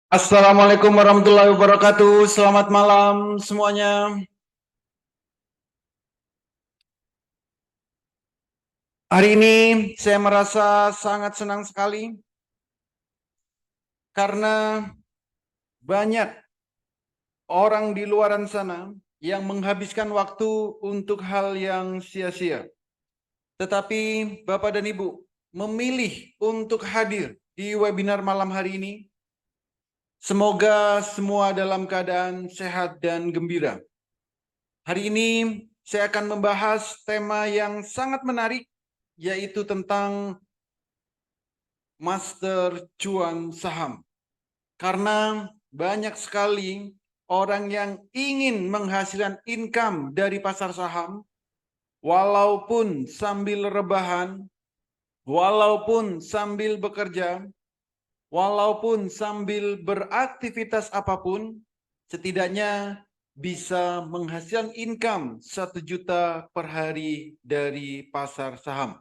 Assalamualaikum warahmatullahi wabarakatuh. Selamat malam semuanya. Hari ini saya merasa sangat senang sekali karena banyak orang di luaran sana yang menghabiskan waktu untuk hal yang sia-sia. Tetapi Bapak dan Ibu memilih untuk hadir di webinar malam hari ini. Semoga semua dalam keadaan sehat dan gembira. Hari ini saya akan membahas tema yang sangat menarik, yaitu tentang master cuan saham. Karena banyak sekali orang yang ingin menghasilkan income dari pasar saham, walaupun sambil rebahan, walaupun sambil bekerja, walaupun sambil beraktivitas apapun, setidaknya bisa menghasilkan income 1 juta per hari dari pasar saham.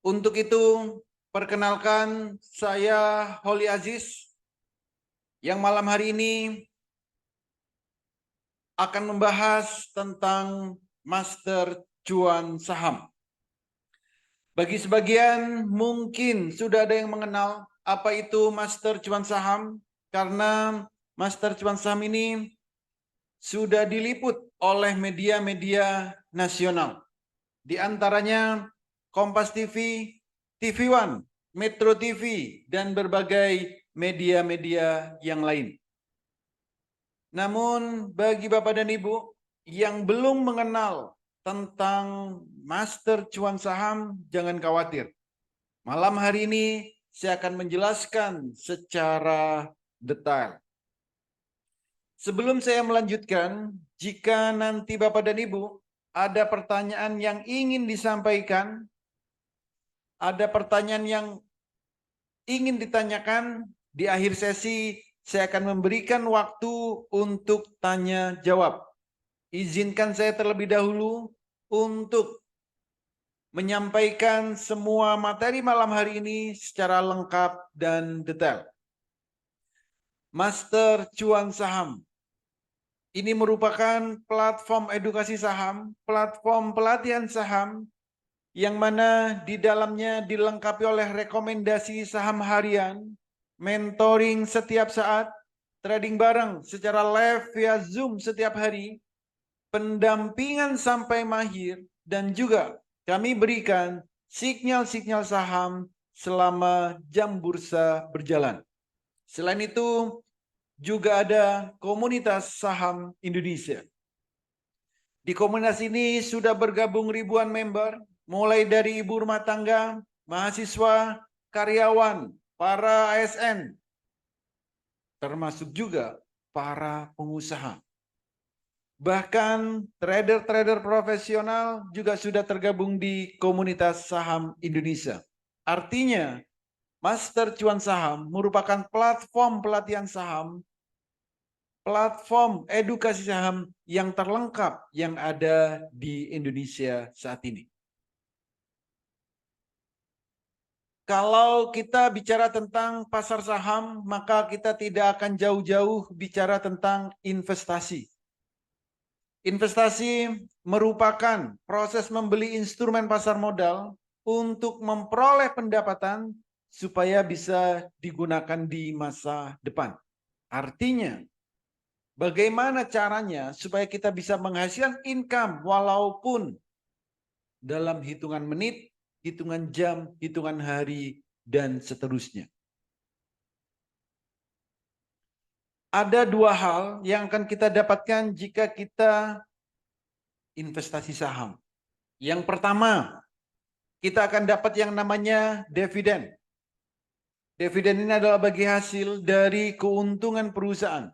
Untuk itu, perkenalkan saya Holly Aziz yang malam hari ini akan membahas tentang master cuan saham. Bagi sebagian mungkin sudah ada yang mengenal apa itu master cuan saham, karena master cuan saham ini sudah diliput oleh media-media nasional. Di antaranya Kompas TV, TV One, Metro TV, dan berbagai media-media yang lain. Namun bagi Bapak dan Ibu yang belum mengenal tentang master cuan saham, jangan khawatir. Malam hari ini saya akan menjelaskan secara detail. Sebelum saya melanjutkan, jika nanti Bapak dan Ibu ada pertanyaan yang ingin disampaikan, ada pertanyaan yang ingin ditanyakan, di akhir sesi saya akan memberikan waktu untuk tanya jawab. Izinkan saya terlebih dahulu untuk menyampaikan semua materi malam hari ini secara lengkap dan detail. Master Cuan Saham ini merupakan platform edukasi saham, platform pelatihan saham, yang mana di dalamnya dilengkapi oleh rekomendasi saham harian, mentoring setiap saat, trading bareng secara live via Zoom setiap hari, pendampingan sampai mahir, dan juga kami berikan sinyal-sinyal saham selama jam bursa berjalan. Selain itu, juga ada komunitas saham Indonesia. Di komunitas ini sudah bergabung ribuan member, mulai dari ibu rumah tangga, mahasiswa, karyawan, para ASN, termasuk juga para pengusaha. Bahkan trader-trader profesional juga sudah tergabung di komunitas saham Indonesia. Artinya, Master Cuan Saham merupakan platform pelatihan saham, platform edukasi saham yang terlengkap yang ada di Indonesia saat ini. Kalau kita bicara tentang pasar saham, maka kita tidak akan jauh-jauh bicara tentang investasi. Investasi merupakan proses membeli instrumen pasar modal untuk memperoleh pendapatan supaya bisa digunakan di masa depan. Artinya, bagaimana caranya supaya kita bisa menghasilkan income walaupun dalam hitungan menit, hitungan jam, hitungan hari, dan seterusnya. Ada dua hal yang akan kita dapatkan jika kita investasi saham. Yang pertama, kita akan dapat yang namanya dividen. Dividen ini adalah bagi hasil dari keuntungan perusahaan.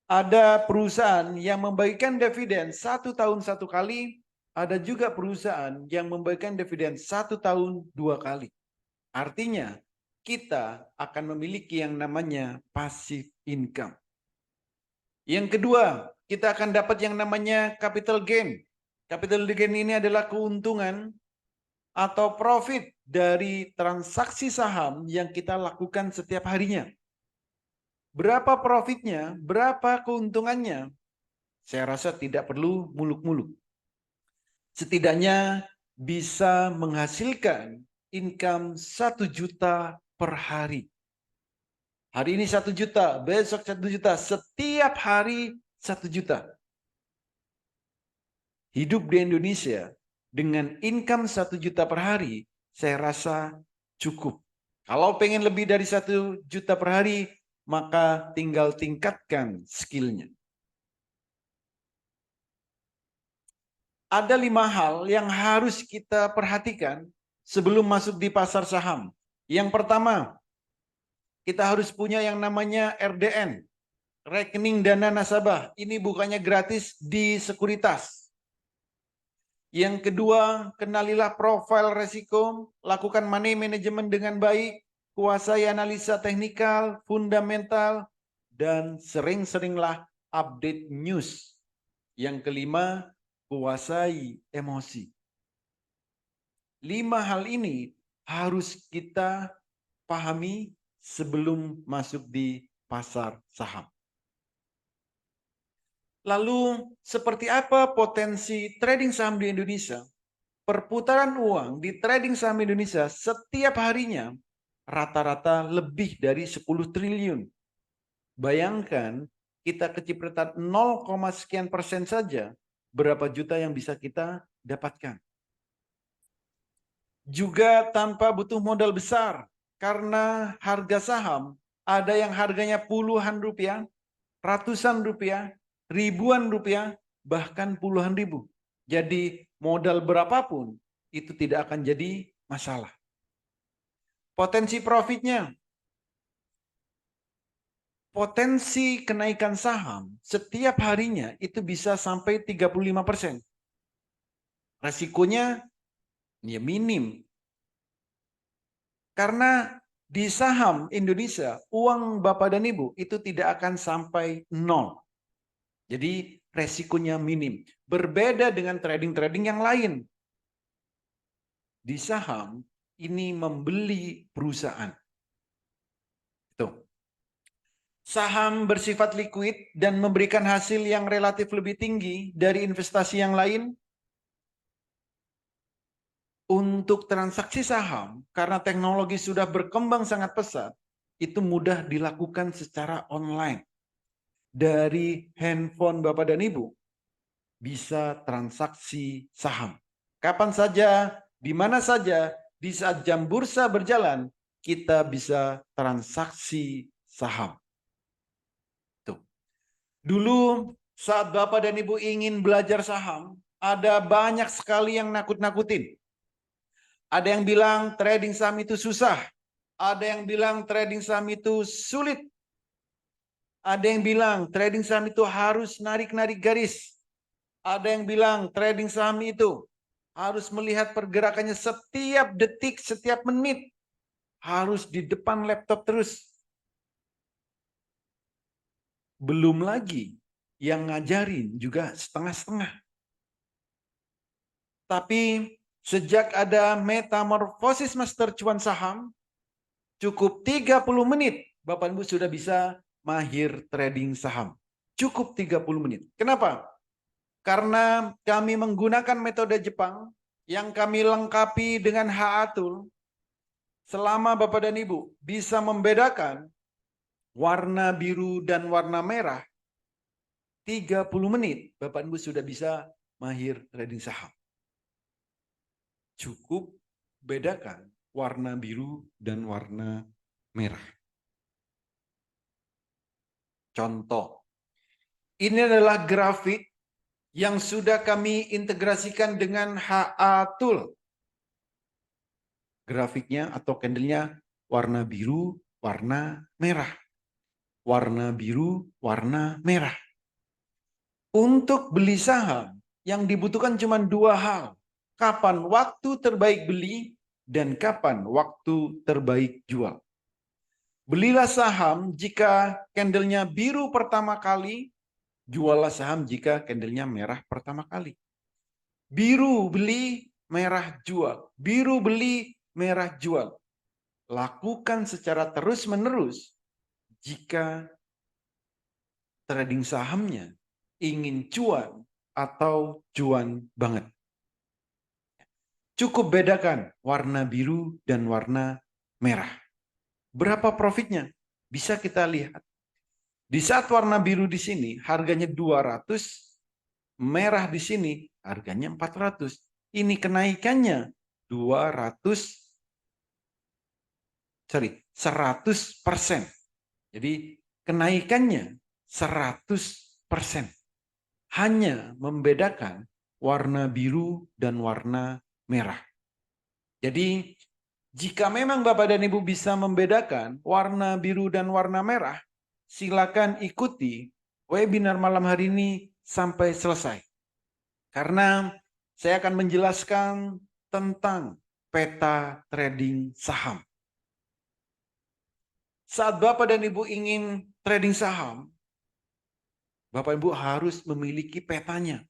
Ada perusahaan yang membagikan dividen 1 tahun 1 kali, ada juga perusahaan yang membagikan dividen 1 tahun 2 kali. Artinya, kita akan memiliki yang namanya passive income. Yang kedua, kita akan dapat yang namanya capital gain. Capital gain ini adalah keuntungan atau profit dari transaksi saham yang kita lakukan setiap harinya. Berapa profitnya, berapa keuntungannya? Saya rasa tidak perlu muluk-muluk. Setidaknya bisa menghasilkan income 1 juta per hari. Hari ini 1 juta, besok 1 juta, setiap hari 1 juta. Hidup di Indonesia dengan income 1 juta per hari, saya rasa cukup. Kalau pengen lebih dari 1 juta per hari, maka tinggal tingkatkan skillnya. Ada 5 hal yang harus kita perhatikan sebelum masuk di pasar saham. Yang pertama, kita harus punya yang namanya RDN, rekening dana nasabah. Ini bukannya gratis di sekuritas. Yang kedua, kenalilah profil resiko, lakukan money management dengan baik, kuasai analisa teknikal, fundamental, dan sering-seringlah update news. Yang kelima, kuasai emosi. 5 hal ini harus kita pahami sebelum masuk di pasar saham. Lalu, seperti apa potensi trading saham di Indonesia? Perputaran uang di trading saham Indonesia setiap harinya rata-rata lebih dari 10 triliun. Bayangkan kita kecipratan 0, sekian persen saja, berapa juta yang bisa kita dapatkan. Juga tanpa butuh modal besar, karena harga saham ada yang harganya puluhan rupiah, ratusan rupiah, ribuan rupiah, bahkan puluhan ribu. Jadi modal berapapun itu tidak akan jadi masalah. Potensi profitnya. Potensi kenaikan saham setiap harinya itu bisa sampai 35%. Resikonya ya minim. Karena di saham Indonesia, uang Bapak dan Ibu itu tidak akan sampai 0. Jadi resikonya minim. Berbeda dengan trading-trading yang lain. Di saham, ini membeli perusahaan. Tuh. Saham bersifat liquid dan memberikan hasil yang relatif lebih tinggi dari investasi yang lain. Untuk transaksi saham, karena teknologi sudah berkembang sangat pesat, itu mudah dilakukan secara online. Dari handphone Bapak dan Ibu, bisa transaksi saham. Kapan saja, di mana saja, di saat jam bursa berjalan, kita bisa transaksi saham. Tuh. Dulu Saat Bapak dan Ibu ingin belajar saham, ada banyak sekali yang nakut-nakutin. Ada yang bilang trading saham itu susah. Ada yang bilang trading saham itu sulit. Ada yang bilang trading saham itu harus narik-narik garis. Ada yang bilang trading saham itu harus melihat pergerakannya setiap detik, setiap menit. Harus di depan laptop terus. Belum lagi yang ngajarin juga setengah-setengah. Tapi sejak ada metamorfosis master cuan saham, cukup 30 menit Bapak Ibu sudah bisa mahir trading saham. Cukup 30 menit. Kenapa? Karena kami menggunakan metode Jepang yang kami lengkapi dengan HA Tool. Selama Bapak dan Ibu bisa membedakan warna biru dan warna merah, 30 menit Bapak Ibu sudah bisa mahir trading saham. Cukup bedakan warna biru dan warna merah. Contoh, ini adalah grafik yang sudah kami integrasikan dengan HA Tool. Grafiknya atau candlenya warna biru, warna merah. Warna biru, warna merah. Untuk beli saham yang dibutuhkan cuma dua hal. Kapan waktu terbaik beli dan kapan waktu terbaik jual. Belilah saham jika candlenya biru pertama kali, juallah saham jika candlenya merah pertama kali. Biru beli, merah jual. Biru beli, merah jual. Lakukan secara terus-menerus jika trading sahamnya ingin cuan atau cuan banget. Cukup bedakan warna biru dan warna merah. Berapa profitnya? Bisa kita lihat. Di saat warna biru di sini harganya 200, merah di sini harganya 400. Ini kenaikannya 100%. Jadi kenaikannya 100%. Hanya membedakan warna biru dan warna merah. Jadi jika memang Bapak dan Ibu bisa membedakan warna biru dan warna merah, silakan ikuti webinar malam hari ini sampai selesai. Karena saya akan menjelaskan tentang peta trading saham. Saat Bapak dan Ibu ingin trading saham, Bapak Ibu harus memiliki petanya.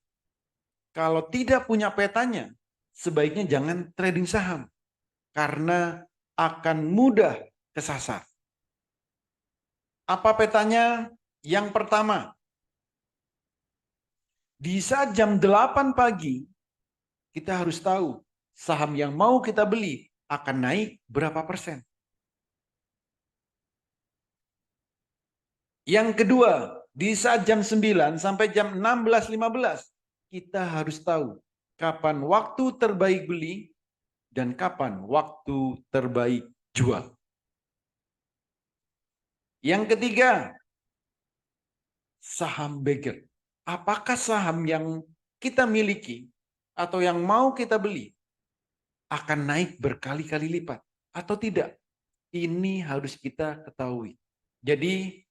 Kalau tidak punya petanya, sebaiknya jangan trading saham. Karena akan mudah kesasar. Apa petanya? Yang pertama, di saat jam 8 pagi, kita harus tahu saham yang mau kita beli akan naik berapa persen. Yang kedua, di saat jam 9 sampai jam 16.15, kita harus tahu kapan waktu terbaik beli dan kapan waktu terbaik jual. Yang ketiga, saham bagger. Apakah saham yang kita miliki atau yang mau kita beli akan naik berkali-kali lipat atau tidak? Ini harus kita ketahui. Jadi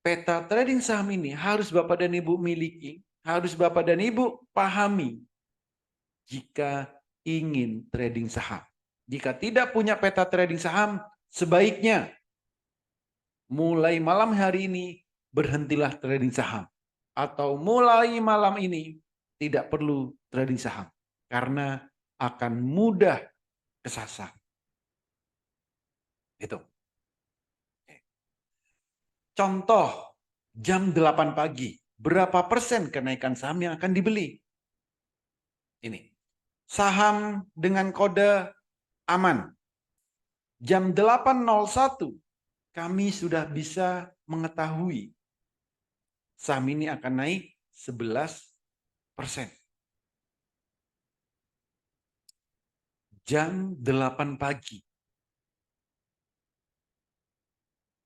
peta trading saham ini harus Bapak dan Ibu miliki, harus Bapak dan Ibu pahami jika ingin trading saham. Jika tidak punya peta trading saham, sebaiknya mulai malam hari ini berhentilah trading saham. Atau mulai malam ini tidak perlu trading saham. Karena akan mudah kesasar. Itu. Contoh, jam 8 pagi. Berapa persen kenaikan saham yang akan dibeli? Ini. Saham dengan kode aman. Jam 8.01 kami sudah bisa mengetahui saham ini akan naik 11%. Jam 8 pagi.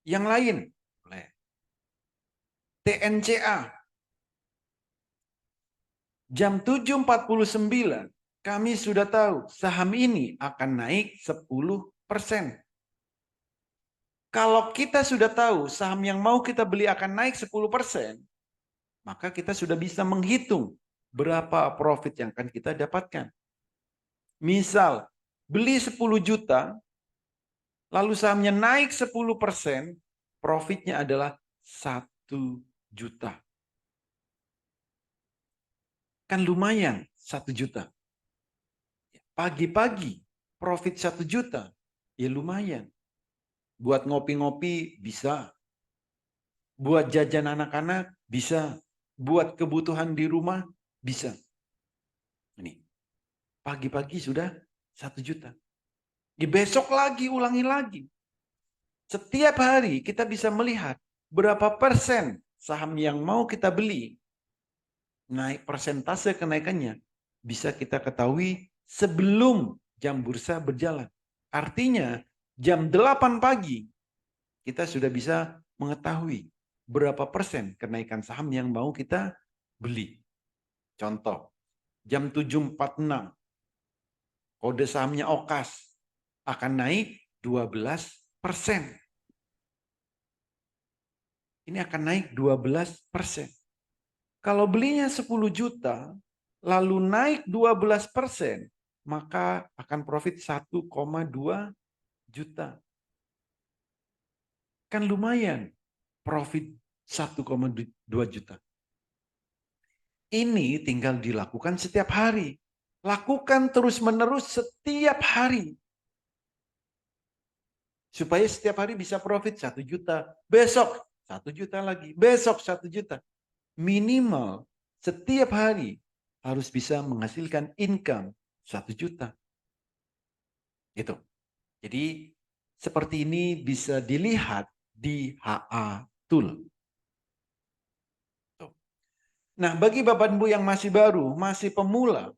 Yang lain, TNCA. Jam 7.49 kami sudah tahu saham ini akan naik 10%. Kalau kita sudah tahu saham yang mau kita beli akan naik 10%, maka kita sudah bisa menghitung berapa profit yang akan kita dapatkan. Misal, beli 10 juta, lalu sahamnya naik 10%, profitnya adalah 1 juta. Kan lumayan 1 juta. Pagi-pagi profit 1 juta, ya lumayan. Buat ngopi-ngopi bisa. Buat jajan anak-anak bisa. Buat kebutuhan di rumah bisa. Ini pagi-pagi sudah 1 juta. Di besok lagi, ulangi lagi. Setiap hari kita bisa melihat berapa persen saham yang mau kita beli. Naik persentase kenaikannya bisa kita ketahui sebelum jam bursa berjalan. Artinya jam 8 pagi kita sudah bisa mengetahui berapa persen kenaikan saham yang mau kita beli. Contoh, jam 7.46 kode sahamnya OKAS akan naik 12%. Ini akan naik 12%. Kalau belinya 10 juta, lalu naik 12%, maka akan profit 1,2 juta. Kan lumayan profit 1,2 juta. Ini tinggal dilakukan setiap hari. Lakukan terus-menerus setiap hari. Supaya setiap hari bisa profit 1 juta. Besok 1 juta lagi. Besok 1 juta. Minimal setiap hari harus bisa menghasilkan income 1 juta. Gitu. Jadi seperti ini bisa dilihat di HA Tool. Nah, bagi Bapak Ibu yang masih baru, masih pemula,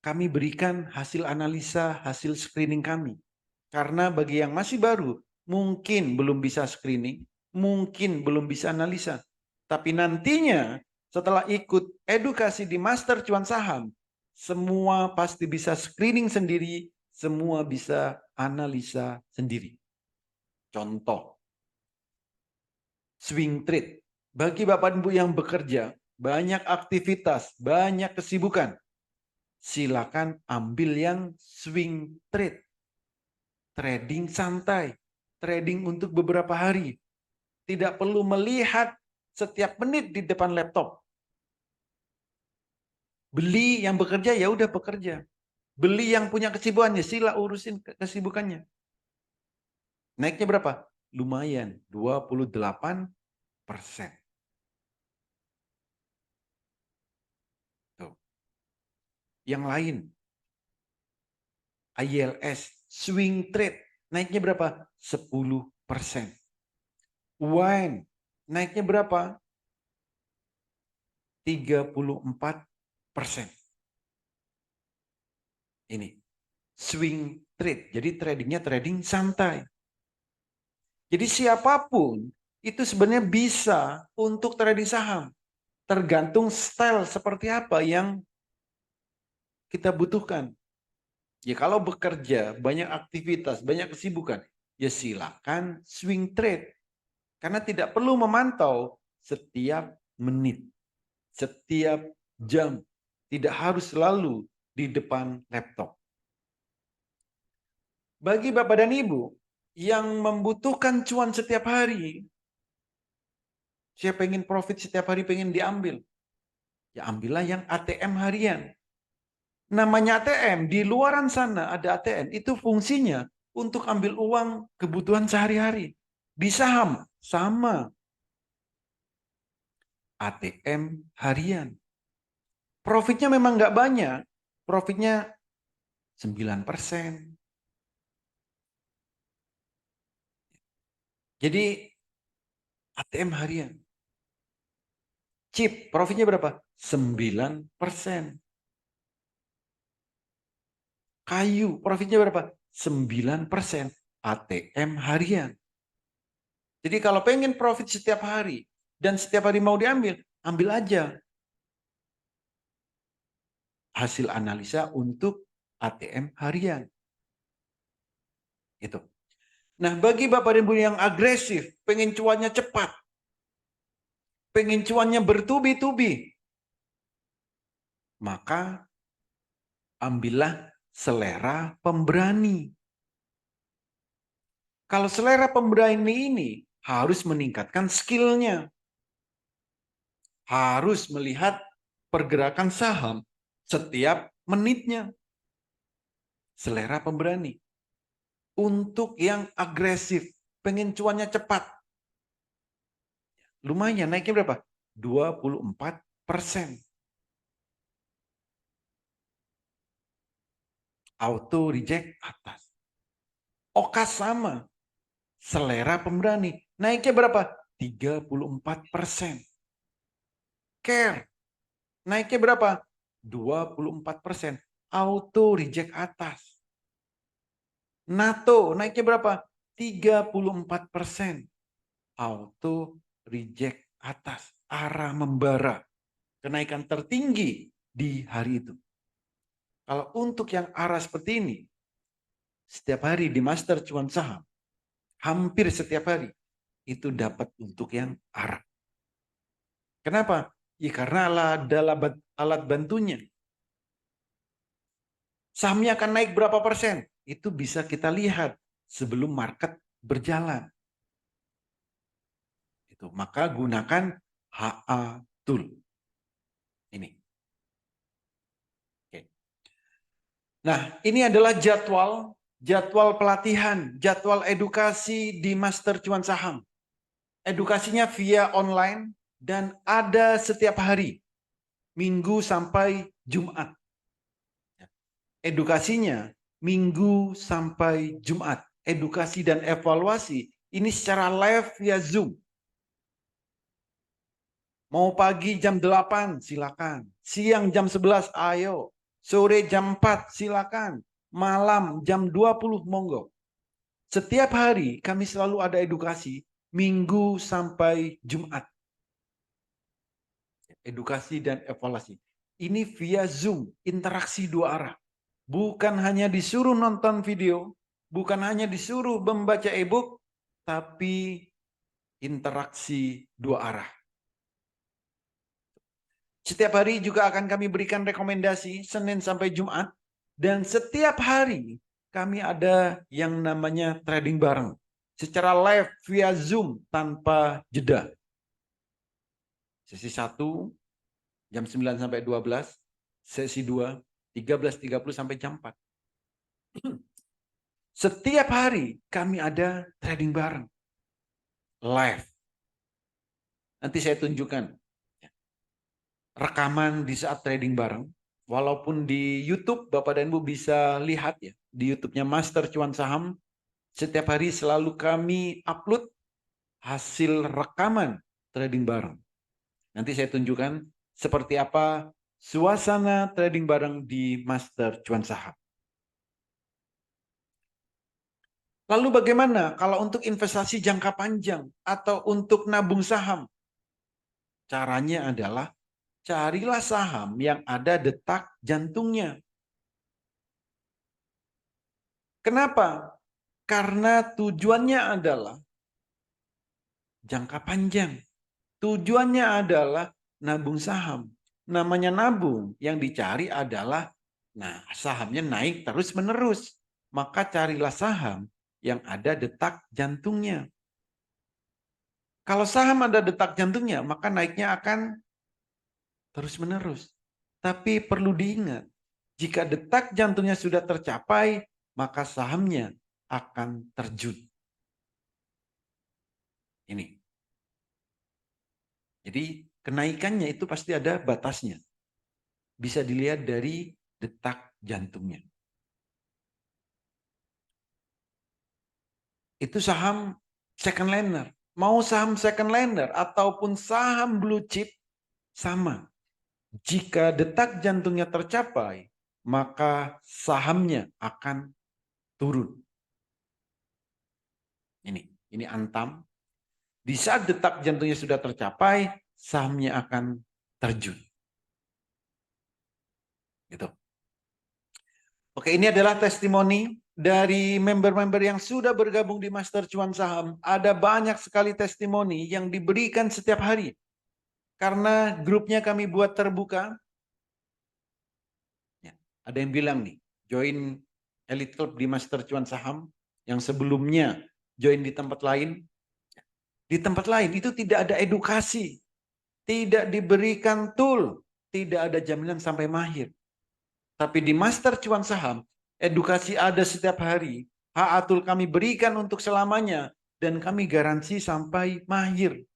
kami berikan hasil analisa, hasil screening kami. Karena bagi yang masih baru, mungkin belum bisa screening, mungkin belum bisa analisa. Tapi nantinya setelah ikut edukasi di Master Cuan Saham, semua pasti bisa screening sendiri, semua bisa analisa sendiri. Contoh, swing trade. Bagi Bapak Ibu yang bekerja, banyak aktivitas, banyak kesibukan, silakan ambil yang swing trade. Trading santai, trading untuk beberapa hari. Tidak perlu melihat setiap menit di depan laptop. Beli yang bekerja ya udah bekerja. Beli yang punya kesibukannya, sila urusin kesibukannya. Naiknya berapa? Lumayan, 28%. Tuh. Yang lain, ILS, swing trade, naiknya berapa? 10%. Wine, naiknya berapa? 34%. Ini swing trade. Jadi tradingnya trading santai. Jadi siapapun itu sebenarnya bisa untuk trading saham. Tergantung style seperti apa yang kita butuhkan. Ya kalau bekerja, banyak aktivitas, banyak kesibukan, ya silakan swing trade. Karena tidak perlu memantau setiap menit, setiap jam. Tidak harus selalu di depan laptop. Bagi Bapak dan Ibu yang membutuhkan cuan setiap hari, saya pengen profit setiap hari, pengen diambil. Ya ambillah yang ATM harian. Namanya ATM, di luaran sana ada ATM, itu fungsinya untuk ambil uang kebutuhan sehari-hari. Di saham, sama. ATM harian. Profitnya memang nggak banyak. Profitnya 9%. Jadi ATM harian. Chip, profitnya berapa? 9%. Kayu, profitnya berapa? 9%. ATM harian. Jadi kalau pengen profit setiap hari dan setiap hari mau diambil, ambil aja hasil analisa untuk ATM harian. Gitu. Nah, bagi Bapak dan Ibu yang agresif, pengen cuannya cepat, pengen cuannya bertubi-tubi, maka ambillah selera pemberani. Kalau selera pemberani ini harus meningkatkan skillnya. Harus melihat pergerakan saham setiap menitnya. Selera pemberani. Untuk yang agresif, pengen cuannya cepat. Lumayan, naiknya berapa? 24%. Auto reject atas. Oka sama. Selera pemberani. Naiknya berapa? 34%. Care. Naiknya berapa? 24%. Auto reject atas. NATO naiknya berapa? 34%. Auto reject atas. Arah membara. Kenaikan tertinggi di hari itu. Kalau untuk yang arah seperti ini, setiap hari di Master Cuan Saham, hampir setiap hari, itu dapat untuk yang arah. Kenapa? Ya karena ada alat bantunya. Sahamnya akan naik berapa persen? Itu bisa kita lihat sebelum market berjalan. Itu. Maka gunakan HA Tool. Ini. Oke. Nah, ini adalah jadwal pelatihan, jadwal edukasi di Master Cuan Saham. Edukasinya via online dan ada setiap hari, Minggu sampai Jumat. Edukasinya Minggu sampai Jumat. Edukasi dan evaluasi ini secara live via Zoom. Mau pagi jam 8 silakan. Siang jam 11 ayo. Sore jam 4 silakan. Malam jam 20 monggo. Setiap hari kami selalu ada edukasi Minggu sampai Jumat. Edukasi dan evaluasi. Ini via Zoom, interaksi dua arah. Bukan hanya disuruh nonton video, bukan hanya disuruh membaca e-book, tapi interaksi dua arah. Setiap hari juga akan kami berikan rekomendasi Senin sampai Jumat. Dan setiap hari kami ada yang namanya trading bareng. Secara live via Zoom tanpa jeda. Sesi 1 jam 9 sampai 12. Sesi 2 13.30 sampai jam 4. Setiap hari kami ada trading bareng. Live. Nanti saya tunjukkan rekaman di saat trading bareng. Walaupun di YouTube Bapak dan Ibu bisa lihat ya. Di YouTube-nya Master Cuan Saham. Setiap hari selalu kami upload hasil rekaman trading bareng. Nanti saya tunjukkan seperti apa suasana trading bareng di Master Cuan Saham. Lalu bagaimana kalau untuk investasi jangka panjang atau untuk nabung saham? Caranya adalah carilah saham yang ada detak jantungnya. Kenapa? Karena tujuannya adalah jangka panjang. Tujuannya adalah nabung saham. Namanya nabung, yang dicari adalah sahamnya naik terus-menerus. Maka carilah saham yang ada detak jantungnya. Kalau saham ada detak jantungnya, maka naiknya akan terus-menerus. Tapi perlu diingat, jika detak jantungnya sudah tercapai, maka sahamnya akan terjun. Ini. Jadi kenaikannya itu pasti ada batasnya. Bisa dilihat dari detak jantungnya. Itu saham second liner. Mau saham second liner ataupun saham blue chip, sama. Jika detak jantungnya tercapai, maka sahamnya akan turun. Ini Antam. Di saat detak jantungnya sudah tercapai, sahamnya akan terjun. Gitu. Oke, ini adalah testimoni dari member-member yang sudah bergabung di Master Cuan Saham. Ada banyak sekali testimoni yang diberikan setiap hari. Karena grupnya kami buat terbuka. Ya, ada yang bilang nih, join Elite Club di Master Cuan Saham. Yang sebelumnya join di tempat lain. Di tempat lain itu tidak ada edukasi. Tidak diberikan tool, tidak ada jaminan sampai mahir. Tapi di Master Cuan Saham, edukasi ada setiap hari. Haatul kami berikan untuk selamanya, dan kami garansi sampai mahir.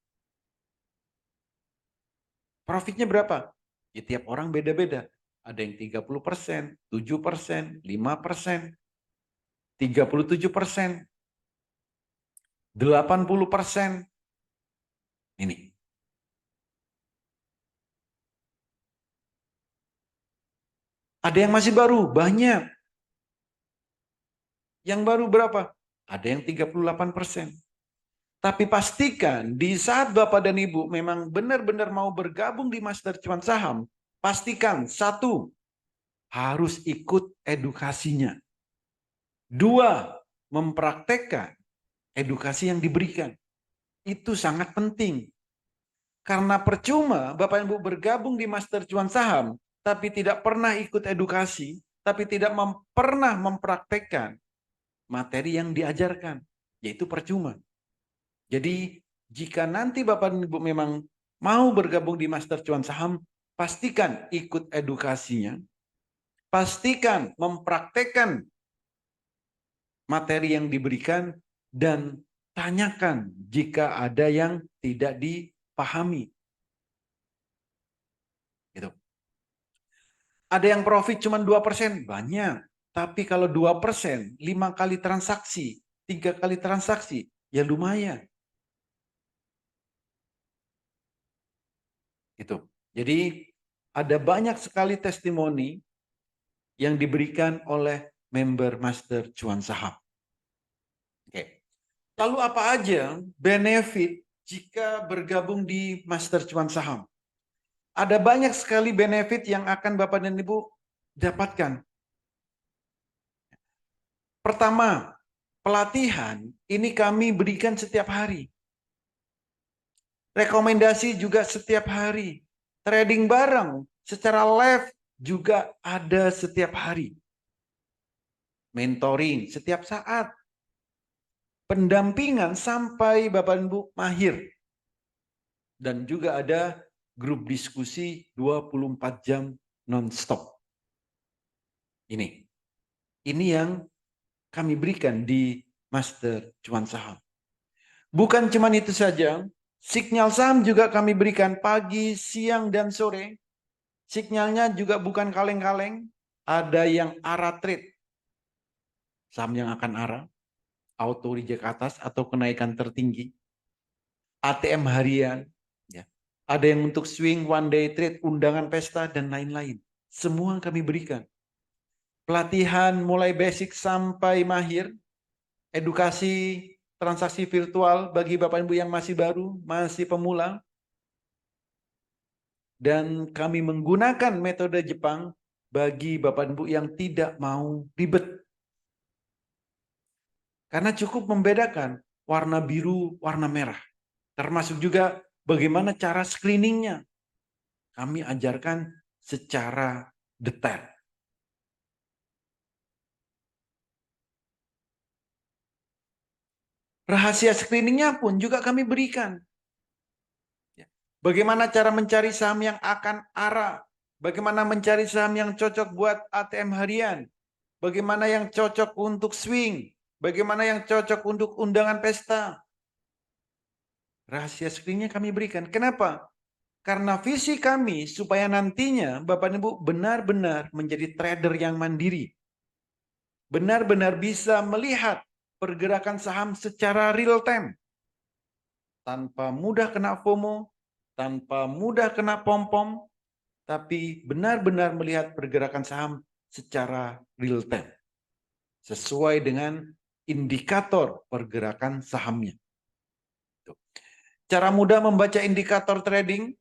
Profitnya berapa? Ya, tiap orang beda-beda. Ada yang 30%, 7%, 5%, 37%, 80%. Ini. Ada yang masih baru, banyak. Yang baru berapa? Ada yang 38%. Tapi pastikan di saat Bapak dan Ibu memang benar-benar mau bergabung di Master Cuan Saham, pastikan satu, harus ikut edukasinya. Dua, mempraktekkan edukasi yang diberikan. Itu sangat penting. Karena percuma Bapak dan Ibu bergabung di Master Cuan Saham, tapi tidak pernah ikut edukasi, tapi tidak pernah mempraktekkan materi yang diajarkan, yaitu percuma. Jadi jika nanti Bapak dan Ibu memang mau bergabung di Master Cuan Saham, pastikan ikut edukasinya, pastikan mempraktekkan materi yang diberikan, dan tanyakan jika ada yang tidak dipahami. Gitu. Ada yang profit cuma 2%, banyak. Tapi kalau 2%, 5 kali transaksi, 3 kali transaksi, ya lumayan. Gitu. Jadi ada banyak sekali testimoni yang diberikan oleh member Master Cuan Saham. Oke. Lalu apa aja benefit jika bergabung di Master Cuan Saham? Ada banyak sekali benefit yang akan Bapak dan Ibu dapatkan. Pertama, pelatihan ini kami berikan setiap hari. Rekomendasi juga setiap hari. Trading bareng secara live juga ada setiap hari. Mentoring setiap saat. Pendampingan sampai Bapak dan Ibu mahir. Dan juga ada grup diskusi 24 jam non-stop. Ini yang kami berikan di Master Cuan Saham. Bukan cuma itu saja, sinyal saham juga kami berikan pagi, siang, dan sore. Sinyalnya juga bukan kaleng-kaleng, ada yang arah trade. Saham yang akan arah, auto reject atas atau kenaikan tertinggi. ATM harian, ya. Ada yang untuk swing, one day trade, undangan pesta, dan lain-lain. Semua kami berikan. Pelatihan mulai basic sampai mahir, edukasi transaksi virtual bagi Bapak Ibu yang masih baru, masih pemula. Dan kami menggunakan metode Jepang bagi Bapak Ibu yang tidak mau ribet. Karena cukup membedakan warna biru, warna merah. Termasuk juga bagaimana cara screeningnya. Kami ajarkan secara detail. Rahasia screeningnya pun juga kami berikan. Bagaimana cara mencari saham yang akan arah. Bagaimana mencari saham yang cocok buat ATM harian. Bagaimana yang cocok untuk swing. Bagaimana yang cocok untuk undangan pesta. Rahasia screeningnya kami berikan. Kenapa? Karena visi kami supaya nantinya Bapak Ibu benar-benar menjadi trader yang mandiri. Benar-benar bisa melihat pergerakan saham secara real time. Tanpa mudah kena FOMO, tanpa mudah kena pom-pom, tapi benar-benar melihat pergerakan saham secara real time. Sesuai dengan indikator pergerakan sahamnya. Cara mudah membaca indikator trading,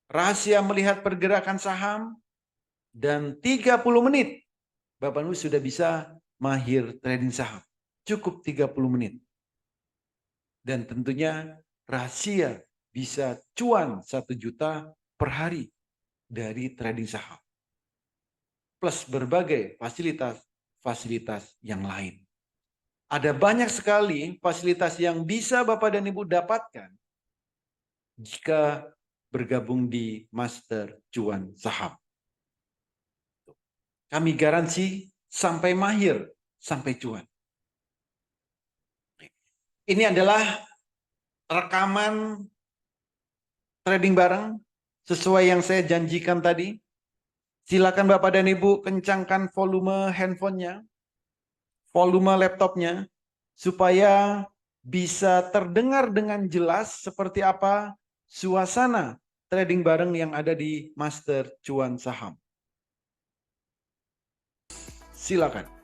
rahasia melihat pergerakan saham, dan 30 menit Bapak Ibu sudah bisa mahir trading saham. Cukup 30 menit. Dan tentunya rahasia bisa cuan 1 juta per hari dari trading saham. Plus berbagai fasilitas yang lain. Ada banyak sekali fasilitas yang bisa Bapak dan Ibu dapatkan jika bergabung di Master Cuan Saham. Kami garansi sampai mahir, sampai cuan. Ini adalah rekaman trading bareng sesuai yang saya janjikan tadi. Silakan Bapak dan Ibu kencangkan volume handphonenya, volume laptopnya, supaya bisa terdengar dengan jelas seperti apa suasana trading bareng yang ada di Master Cuan Saham. Silakan.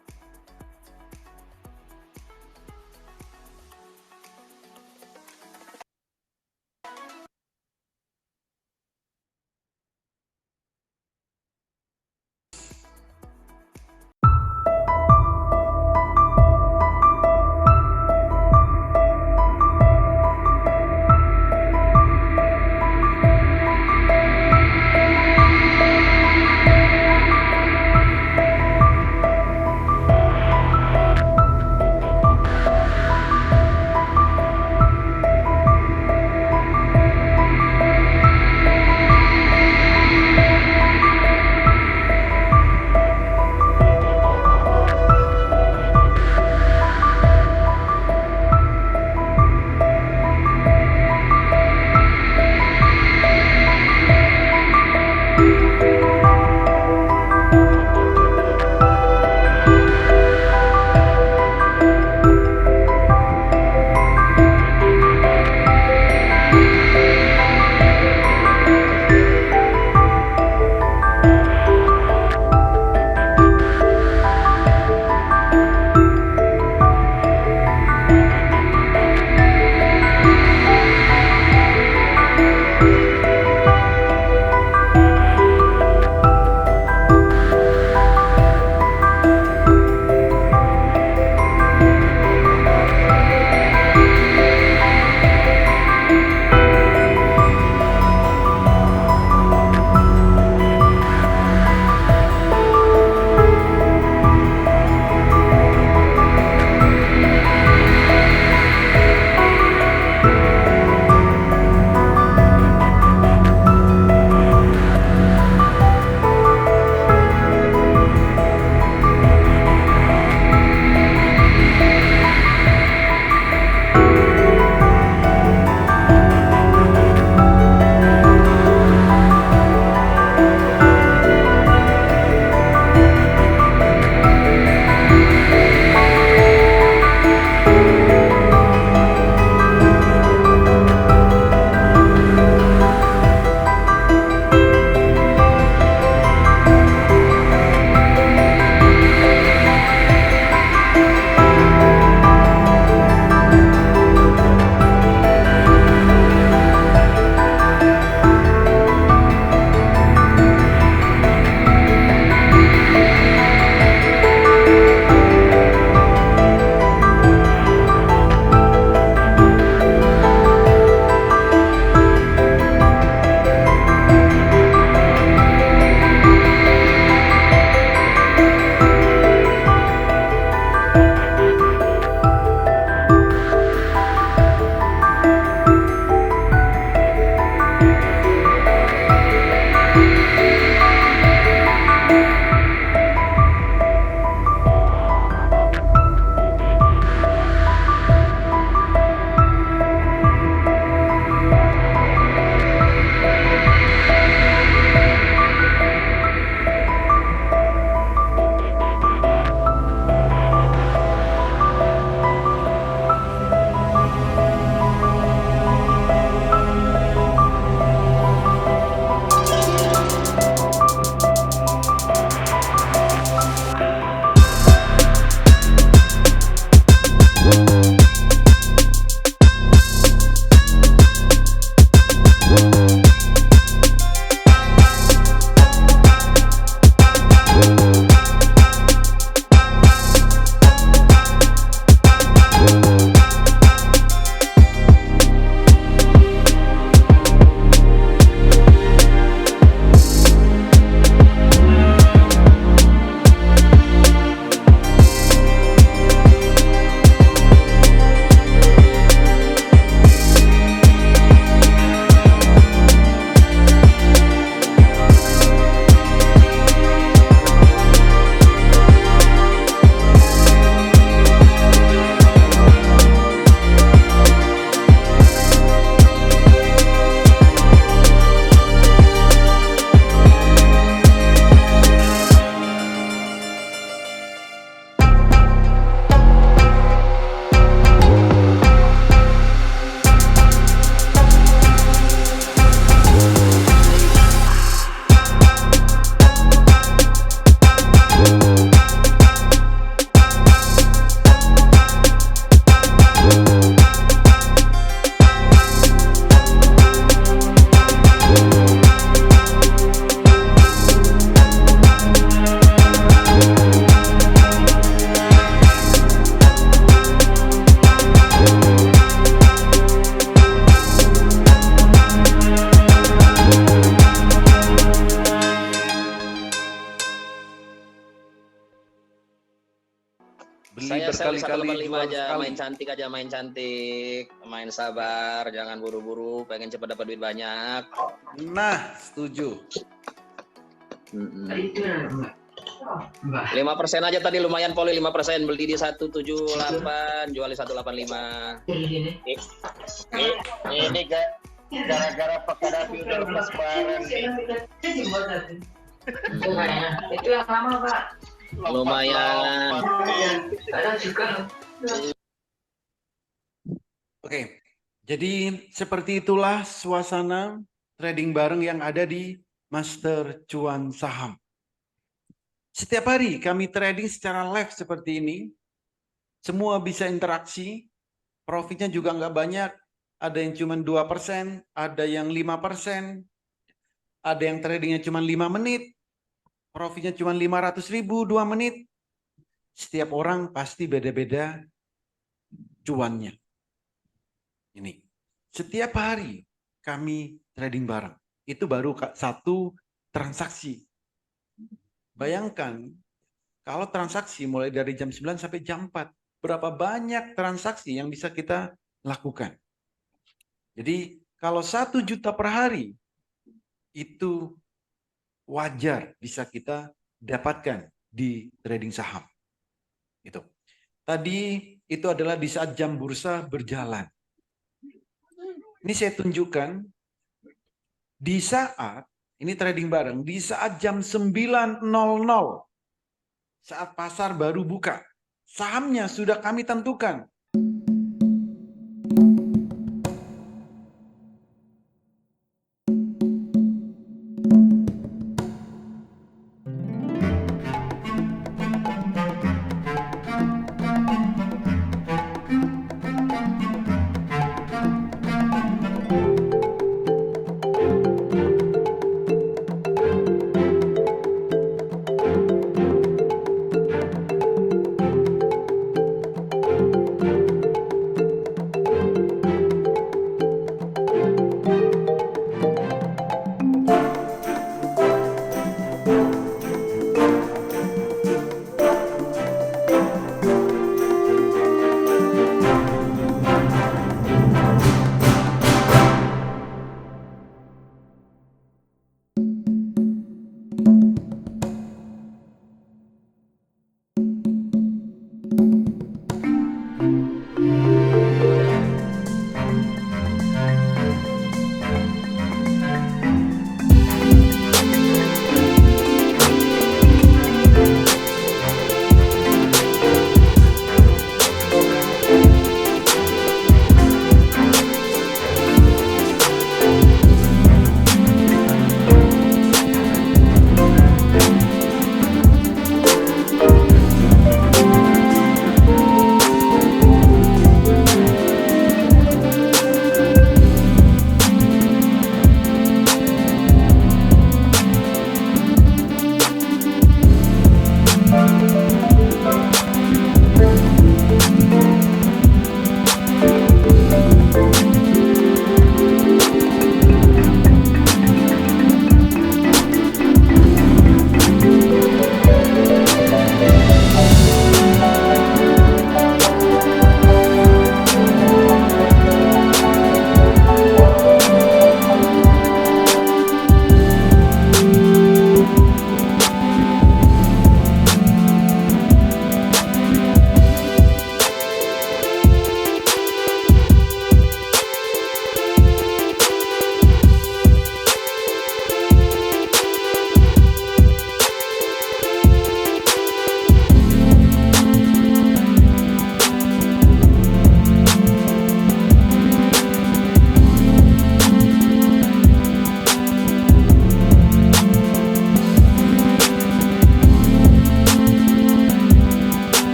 berkali-kali 185 jual aja, sekali. main cantik aja, main cantik, main sabar, jangan buru-buru, pengen cepat dapat duit banyak. Nah, setuju. 5% aja tadi lumayan Poli, 5%, beli di 178, jual di 185. Ini gara-gara Pak Kadafi udah lepas barang nih. Itu yang lama Pak. Lumayan. Oke, jadi seperti itulah suasana trading bareng yang ada di Master Cuan Saham. Setiap hari kami trading secara live seperti ini. Semua bisa interaksi. Profitnya juga nggak banyak. Ada yang cuma 2%, ada yang 5%, ada yang tradingnya cuma 5 menit. Profitnya cuma 500.000 2 menit. Setiap orang pasti beda-beda cuannya. Ini. Setiap hari kami trading bareng. Itu baru satu transaksi. Bayangkan kalau transaksi mulai dari jam 9 sampai jam 4. Berapa banyak transaksi yang bisa kita lakukan. Jadi kalau 1 juta per hari itu wajar bisa kita dapatkan di trading saham. Itu. Tadi itu adalah di saat jam bursa berjalan. Ini saya tunjukkan di saat ini trading bareng di saat jam 9.00 saat pasar baru buka. Sahamnya sudah kami tentukan.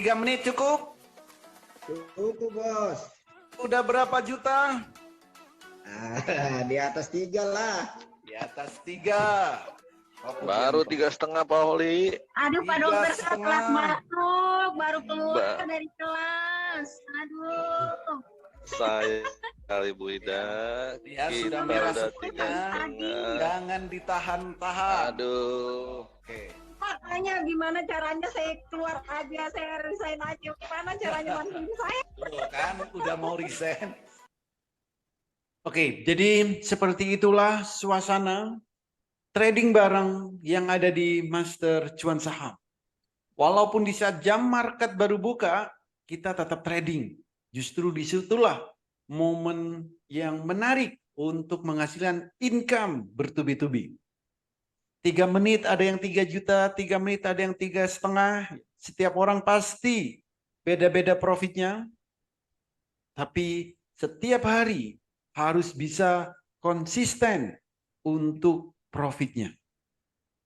3 menit cukup? Cukup, Bos. Udah berapa juta? Di atas 3 lah. Di atas 3. Baru 3,5 Pak Holi. Aduh, Pak Dokter, saya 3,5. kelas masuk, baru keluar Mbak. dari kelas. Aduh. Saya kali Bu Ida. Ya, Kita sudah merah udah semuanya. 3,5. Jangan ditahan-tahan. Aduh. Oke. Makanya gimana caranya saya keluar aja, saya resign aja. Gimana caranya bantuin saya? Tuh kan udah mau resign. Oke, jadi seperti itulah suasana trading bareng yang ada di Master Cuan Saham. Walaupun di saat jam market baru buka, kita tetap trading. Justru disitulah momen yang menarik untuk menghasilkan income bertubi-tubi. 3 menit ada yang 3 juta, 3 menit ada yang 3,5. Setiap orang pasti beda-beda profitnya. Tapi setiap hari harus bisa konsisten untuk profitnya.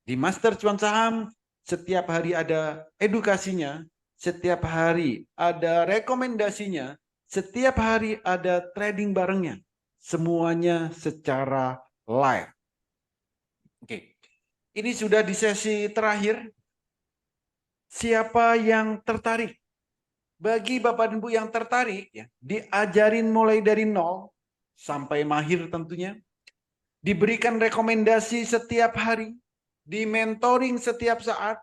Di Master Cuan Saham, setiap hari ada edukasinya, setiap hari ada rekomendasinya, setiap hari ada trading barengnya. Semuanya secara live. Oke. Ini sudah di sesi terakhir. Siapa yang tertarik? Bagi Bapak dan Ibu yang tertarik, ya, diajarin mulai dari nol sampai mahir tentunya. Diberikan rekomendasi setiap hari, di mentoring setiap saat,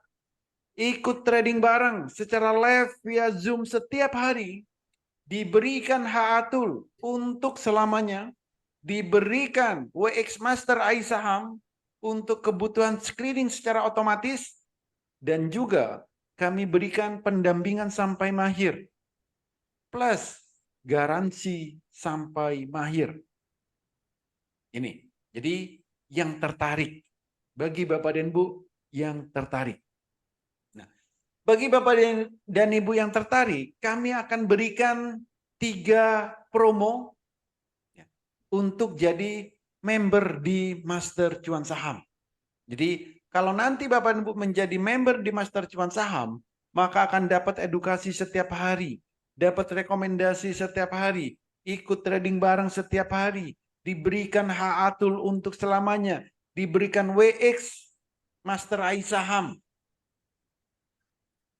ikut trading bareng secara live via Zoom setiap hari, diberikan HA-Tool untuk selamanya, diberikan WX Master AI Saham untuk kebutuhan screening secara otomatis, dan juga kami berikan pendampingan sampai mahir, plus garansi sampai mahir. Ini, jadi yang tertarik, bagi Bapak dan Ibu yang tertarik. Nah, bagi Bapak dan Ibu yang tertarik, kami akan berikan 3 promo ya, untuk jadi member di Master Cuan Saham. Jadi kalau nanti Bapak dan Ibu menjadi member di Master Cuan Saham, maka akan dapat edukasi setiap hari, dapat rekomendasi setiap hari, ikut trading bareng setiap hari, diberikan HA-Tool untuk selamanya, diberikan WX Master AI Saham,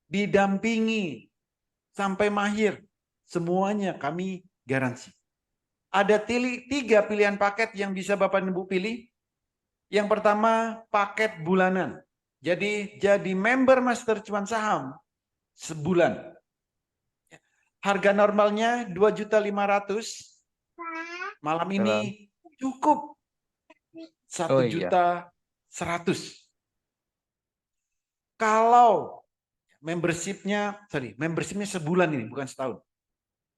didampingi sampai mahir, semuanya kami garansi. Ada 3 pilihan paket yang bisa Bapak dan Ibu pilih. Yang pertama, paket bulanan. Jadi member Master Cuan Saham sebulan. Harga normalnya 2.500.000. Malam ini cukup 1.100.000. Kalau membershipnya sebulan ini, bukan setahun.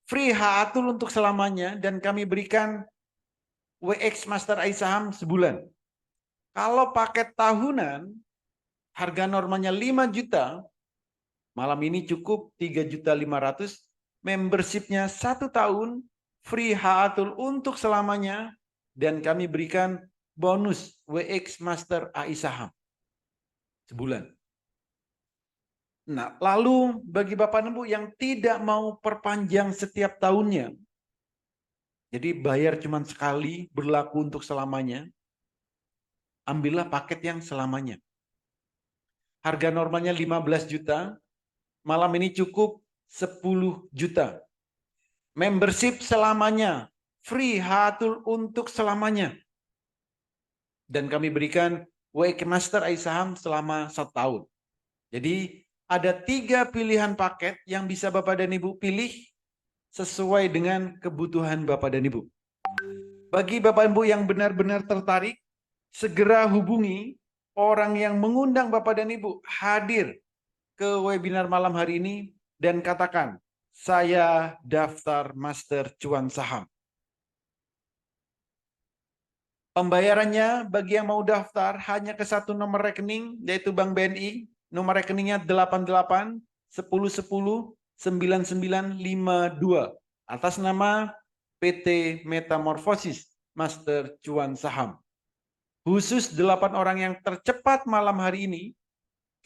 Free HA-Tool untuk selamanya, dan kami berikan WX Master AI Saham sebulan. Kalau paket tahunan, harga normalnya 5 juta, malam ini cukup 3.500.000, membershipnya 1 tahun, free HA-Tool untuk selamanya, dan kami berikan bonus WX Master AI Saham sebulan. Nah, lalu bagi Bapak dan Ibu yang tidak mau perpanjang setiap tahunnya, jadi bayar cuma sekali, berlaku untuk selamanya, ambillah paket yang selamanya. Harga normalnya 15 juta, malam ini cukup 10 juta. Membership selamanya, free HA-Tool untuk selamanya. Dan kami berikan WX Master AI Saham selama 1 tahun. Jadi ada 3 pilihan paket yang bisa Bapak dan Ibu pilih sesuai dengan kebutuhan Bapak dan Ibu. Bagi Bapak dan Ibu yang benar-benar tertarik, segera hubungi orang yang mengundang Bapak dan Ibu hadir ke webinar malam hari ini dan katakan, saya daftar Master Cuan Saham. Pembayarannya bagi yang mau daftar hanya ke 1 nomor rekening, yaitu Bank BNI. Nomor rekeningnya 88 10 10 9952 atas nama PT Metamorfosis Master Cuan Saham. Khusus 8 orang yang tercepat malam hari ini,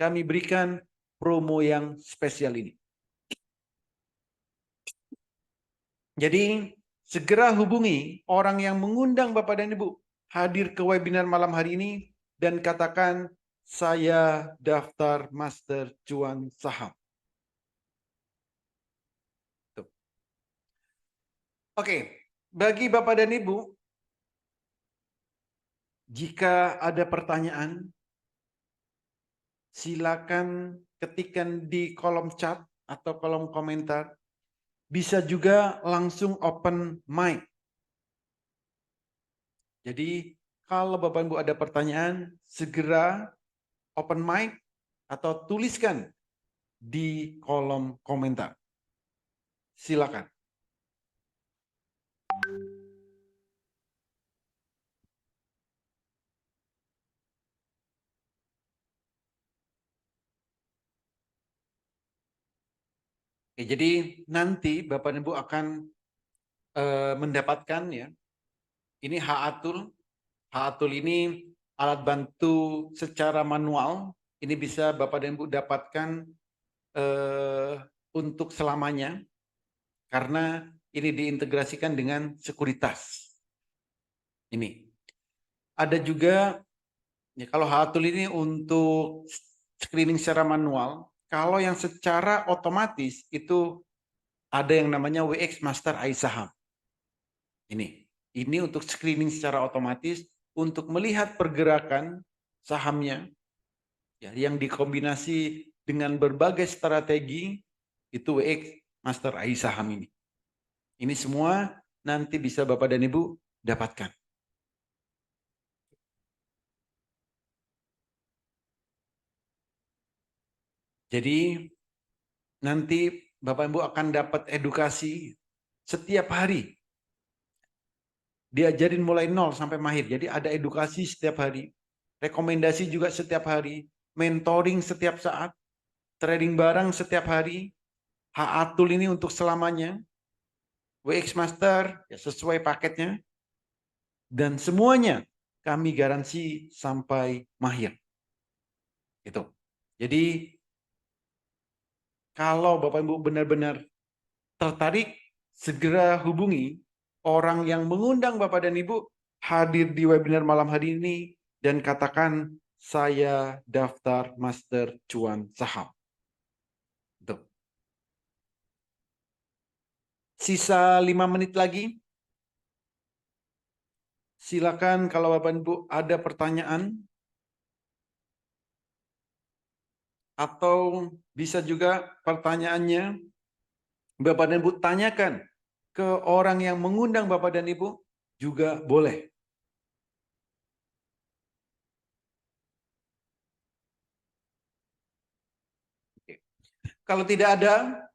kami berikan promo yang spesial ini. Jadi segera hubungi orang yang mengundang Bapak dan Ibu hadir ke webinar malam hari ini dan katakan saya daftar Master Cuan Saham. Tuh. Oke, bagi Bapak dan Ibu, jika ada pertanyaan, silakan ketikkan di kolom chat atau kolom komentar. Bisa juga langsung open mic. Jadi kalau Bapak Ibu ada pertanyaan, segera open mic atau tuliskan di kolom komentar. Silakan. Oke, jadi nanti Bapak dan Ibu akan mendapatkan ya. Ini Haatul. Haatul ini alat bantu secara manual. Ini bisa Bapak dan Ibu dapatkan untuk selamanya karena ini diintegrasikan dengan sekuritas. Ini. Ada juga ya, kalau Haatul ini untuk screening secara manual. Kalau yang secara otomatis itu ada yang namanya WX Master AI Saham. Ini untuk screening secara otomatis untuk melihat pergerakan sahamnya ya, yang dikombinasi dengan berbagai strategi itu WX Master AI Saham ini. Ini semua nanti bisa Bapak dan Ibu dapatkan. Jadi nanti Bapak Ibu akan dapat edukasi setiap hari. Diajarin mulai nol sampai mahir. Jadi ada edukasi setiap hari. Rekomendasi juga setiap hari. Mentoring setiap saat. Trading bareng setiap hari. Haatul ini untuk selamanya. WX Master ya sesuai paketnya. Dan semuanya kami garansi sampai mahir. Gitu. Jadi kalau Bapak Ibu benar-benar tertarik, segera hubungi orang yang mengundang Bapak dan Ibu hadir di webinar malam hari ini dan katakan saya daftar Master Cuan Saham. Tuh. Sisa 5 menit lagi. Silakan kalau Bapak dan Ibu ada pertanyaan. Atau bisa juga pertanyaannya Bapak dan Ibu tanyakan ke orang yang mengundang Bapak dan Ibu juga boleh. Oke. Kalau tidak ada,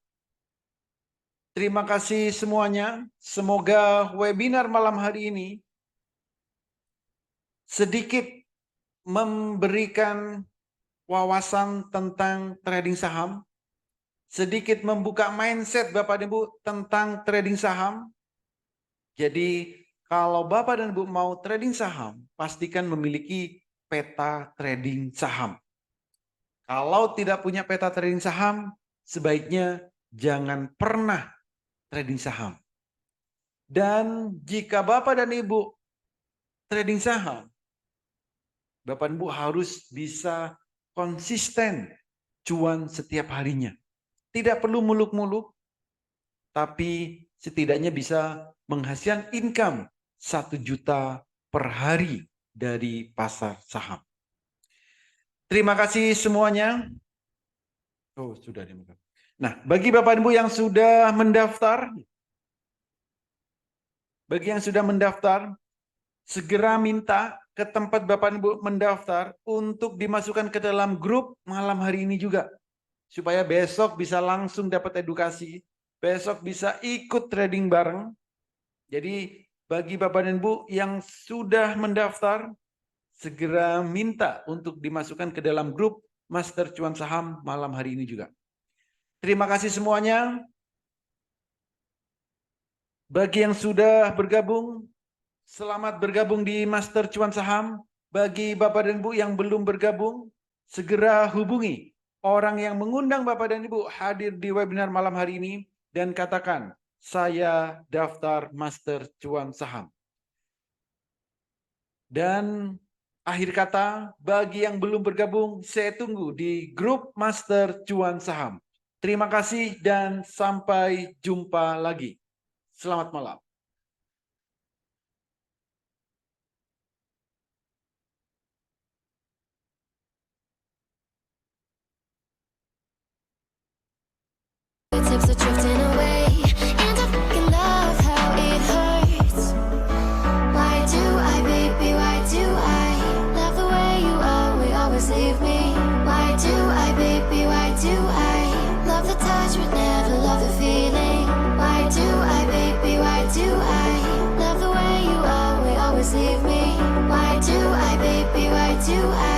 terima kasih semuanya. Semoga webinar malam hari ini sedikit memberikan wawasan tentang trading saham, sedikit membuka mindset Bapak dan Ibu tentang trading saham. Jadi kalau Bapak dan Ibu mau trading saham, pastikan memiliki peta trading saham. Kalau tidak punya peta trading saham, sebaiknya jangan pernah trading saham. Dan jika Bapak dan Ibu trading saham, Bapak dan Ibu harus bisa konsisten cuan setiap harinya. Tidak perlu muluk-muluk, tapi setidaknya bisa menghasilkan income 1 juta per hari dari pasar saham. Terima kasih semuanya. Oh, sudah dibuka. Nah, bagi Bapak Ibu yang sudah mendaftar, segera minta ke tempat Bapak Ibu mendaftar untuk dimasukkan ke dalam grup malam hari ini juga. Supaya besok bisa langsung dapat edukasi, besok bisa ikut trading bareng. Jadi bagi Bapak dan Ibu yang sudah mendaftar, segera minta untuk dimasukkan ke dalam grup Master Cuan Saham malam hari ini juga. Terima kasih semuanya. Bagi yang sudah bergabung, selamat bergabung di Master Cuan Saham. Bagi Bapak dan Ibu yang belum bergabung, segera hubungi orang yang mengundang Bapak dan Ibu hadir di webinar malam hari ini dan katakan, saya daftar Master Cuan Saham. Dan akhir kata, bagi yang belum bergabung, saya tunggu di grup Master Cuan Saham. Terima kasih dan sampai jumpa lagi. Selamat malam. Tips are drifting away, and I fucking love how it hurts. Why do I, baby, why do I love the way you always leave me? Why do I, baby, why do I love the touch but never love the feeling? Why do I, baby, why do I love the way you always leave me? Why do I, baby, why do I